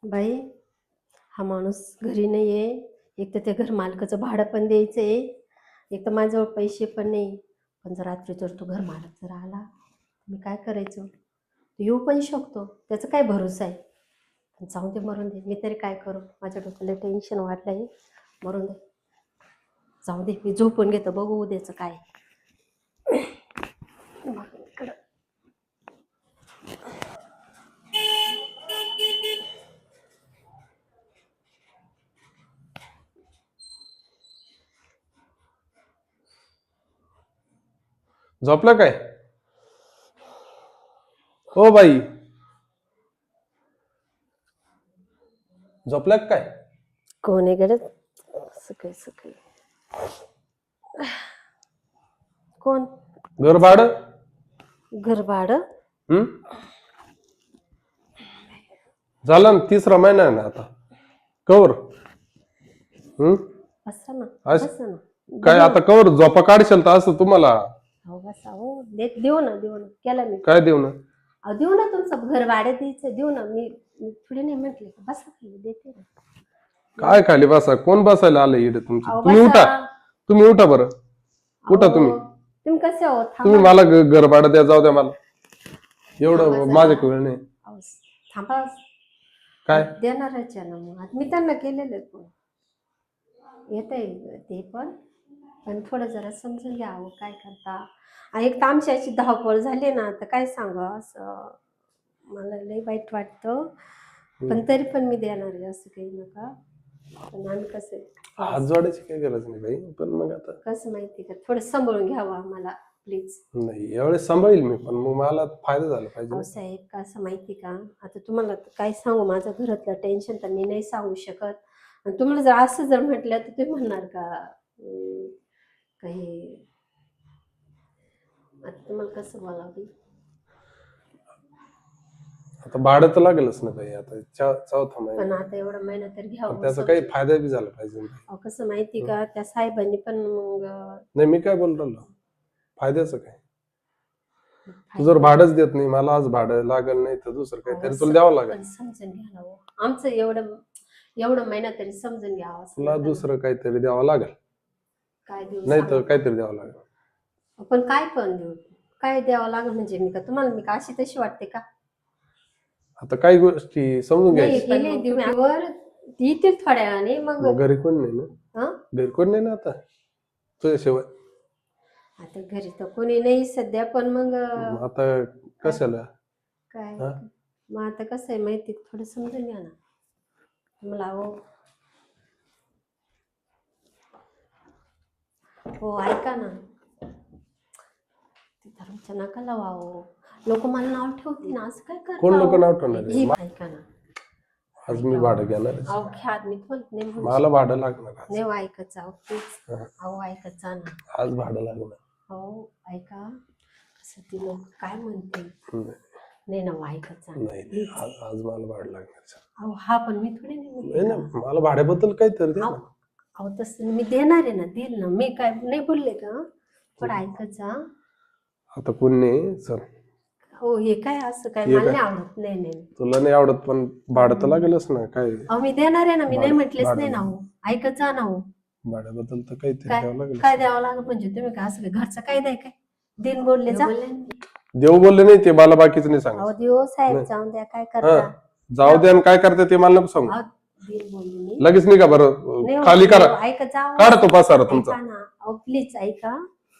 बाई, हा माणूस घरी नाही आहे. एक तर त्या घर मालकाचं भाडं पण द्यायचं आहे, एक तर माझ्याजवळ पैसे पण नाही. पण जर रात्री जर तो घर मालक जर आला, मी काय करायचं? तो येऊ पण शकतो, त्याचा काय भरोसा आहे. पण जाऊ दे, मरून दे. मी तरी काय करू? माझ्या डोक्याला टेन्शन वाटलं आहे. मरून दे, जाऊ दे. मी झोपून घेतो, बघू उद्याचं काय. इकडं झोपला काय? ओ बाई, झोपला काय? कोण आहे गडत सकाळी सकाळी? कोण? घर भाडं? घर भाडं? झाला ना, 3रा महिना आहे ना आता. कवर बसा ना, आज बसा ना. काय आता कवर झोपा काढशाल तर असं तुम्हाला. हो बसा, हो देऊ ना, देऊ ना. केला मी. काय देऊ ना? अहो देऊ ना, तुमचं घर भाडं द्यायचं, देऊ ना. मी थोडी नाही म्हटले. बसा खाली, देते ना. काय खाली बसा? कोण बसायला आलं इकडे तुमची? अहो तुम्ही उठा, बसा. तुम्ही उठा बरं. उठा अहो, तुम्ही. तुम्ही कसे आहो? तुम्ही थांबा. मला घर भाडं द्या, जाऊ द्या मला. एवढं थांबा माझ्याकडे जरा. वेळ नाही. अहो, थांबा. काय? देणारच आहे ना मग. आता मी त्यांना केलेलं आहे पण. येत आहे ते पण थोडं जरा समजून घ्यावं. काय करता? आणि एक तर आमची अशी धावपळ झाली ना, तर काय सांगा, असं मला लई वाईट वाटतं. पण तरी पण मी देणार आहे, असं काही नका. पण आम्ही कसं हात जोडायची काही गरज नाही बाई, पण मग आता कसं माहिती का, थोडं सांभाळून घ्यावं आम्हाला प्लीज. नाही, यावेळेस सांभाळील मी, पण मग मला फायदा झाला पाहिजे. अहो साहेब, कसं माहिती का, आता तुम्हाला काय सांगू, माझं घरातलं टेन्शन तर मी नाही सांगू शकत. आणि तुम्हाला जर असं जर म्हटलं तर तुम्ही म्हणणार का काही. आता तुम्हाला कसं बोलावं? आता भाडं तर लागेलच ना बाई, आता चौथा पण महिना. आता एवढा महिना तर घ्यावं. त्याचा काही फायदा बी झाला पाहिजे. अहो कसं माहिती का, त्या साहेबांनी पण मग नाही, मी काय बोल राहिलो, फायद्याचं काय? तू जर भाडंच देत नाही मला, आज भाडं लागल नाही तर दुसरं काहीतरी तुला द्यावं लागेल. समजून घ्या ना हो. आमचं एवढं महिना तरी समजून घ्यावं. तुला दुसरं काहीतरी द्यावं लागेल, काय देऊ नाही तर सांगा? काहीतरी द्यावं लागेल. पण काय पण देऊ? काय द्यावं लागेल म्हणजे मी का तुम्हाला, मी का अशी तशी वाटते का? आता काही गोष्टी समजून नाही घ्यायची. केले देऊवर येतील थोड्या वेळाने मग. घरी कोण नाही ना? हं? घरी कोण नाही ना आता तुझ्याशिवाय? आता घरी तर कोणी नाही सध्या, पण मग आता कशाला? काय हा? मग आता कसं आहे माहिती, थोडं समजून घ्या ना मला. हो ऐका ना, धर्मच्या नका लावावं. लोक मला नाव ठेवतील ना, असं काय करता? कोण लोक नाव ठेवणार आहे? ऐका ना, आज मी भाडं घेणार आहे. अहो घ्या, मी तुम्हाला नाही म्हणू मला भाडं लागणार आज. नाही. ऐकत जा प्लीज. अहो ऐकत जा ना. आज भाडं लागणार. हो ऐका, कसं ती लोक काय म्हणतील. नाही ना, ऐकत जा नाही, प्लीज. आज मला भाडं लागणार. अहो हा, पण मी थोडी नाही नाही ना, म्हणते. मला भाड्याबद्दल काहीतरी दे ना. अहो तसं मी देणार आहे ना, देईल ना. मी काय नाही बोलले का? थोडं ऐकत जा. आता कोण नाही सर. हो हे काय असं काय, हे मला काय? नाही आवडत. नाही नाही, तुला नाही आवडत पण भाडं तर लागेलच ना. काय अहो मी देणार आहे ना, मी नाही म्हटलेच भाडं- नाही ना. हो ऐकत जा ना. हो भाड्याबद्दल तर काहीतरी काय द्यावं लागेल. काय द्यावं लागेल म्हणजे? तुम्ही काय असं घरचं काय द्याय काय? दिन बोलले जा. देव बोलले नाही ते, मला बाकीचं नाही सांग. अहो देव साहेब नाही. जाऊन द्या, काय करता? जाऊ द्या आणि काय करते ते मला नको सांगू. अहो, दिन बोलले मी. लगेच नाही का बरं, नाही हो, खाली करा. ऐकत जा. काढ तो पसारा तुमचा. ऐका ना, अहो प्लीज ऐका.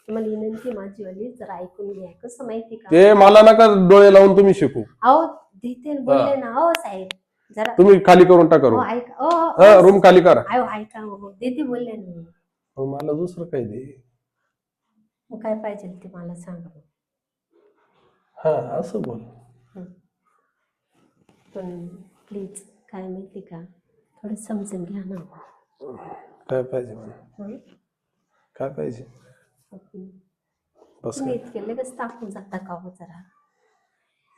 तुम्हाला विनंती माझी वाली, जरा ऐकून घ्या. कसं माहिती का, ते मला नका डोळे लावून तुम्ही शिकू. अहो देते बोलले ना. हो साहेब जरा तुम्ही खाली करून टाका रूम. ऐका. रूम खाली करा. अहो ऐका. हो देते बोलले ना मी. मग मला दुसरं काही दे. मग काय पाहिजे ते मला सांगा. हा असं बोल. पण प्लीज काय माहिती का, थोडं समजून घ्या ना. काय पाहिजे मला? काय पाहिजे? बस तुम्ही इतके लगेच टाकून जाता का हो जरा?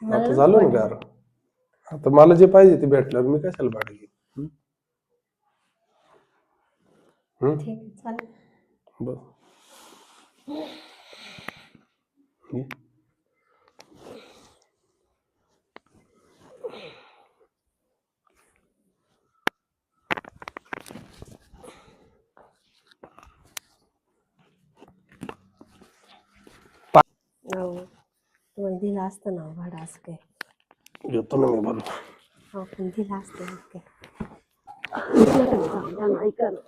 आता झालं ना गार. आता मला जे पाहिजे ते भेटल्यावर मी कशाला भाडं घेईन? ठीक आहे, चालेल. बस असतं ना भाडं, असं काय घेतो ना मी बरोबर. हो पण दिलं असतं मग काय. नका ना जाऊ द्या ना, ऐका ना.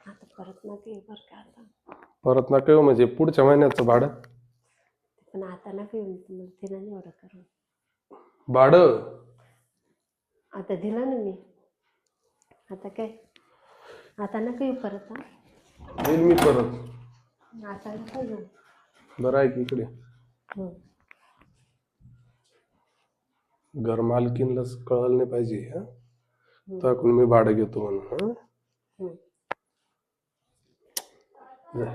आता परत नका येऊ बरं का आता. परत नका येऊ म्हणजे पुढच्या महिन्याचं भाडं. पण आता नका येऊ, तुम्हाला दिलं नाही एवढं करून. भाडं आता दिलं ना मी, आता काय, आता नका येऊ परत. हा देईल मी परत. आता नका येऊ. बरं आहे की इकडे घर मालकीनला कळलं नाही पाहिजे हा तर मी भाडं घेतो म्हणून. हा हम्म. जा.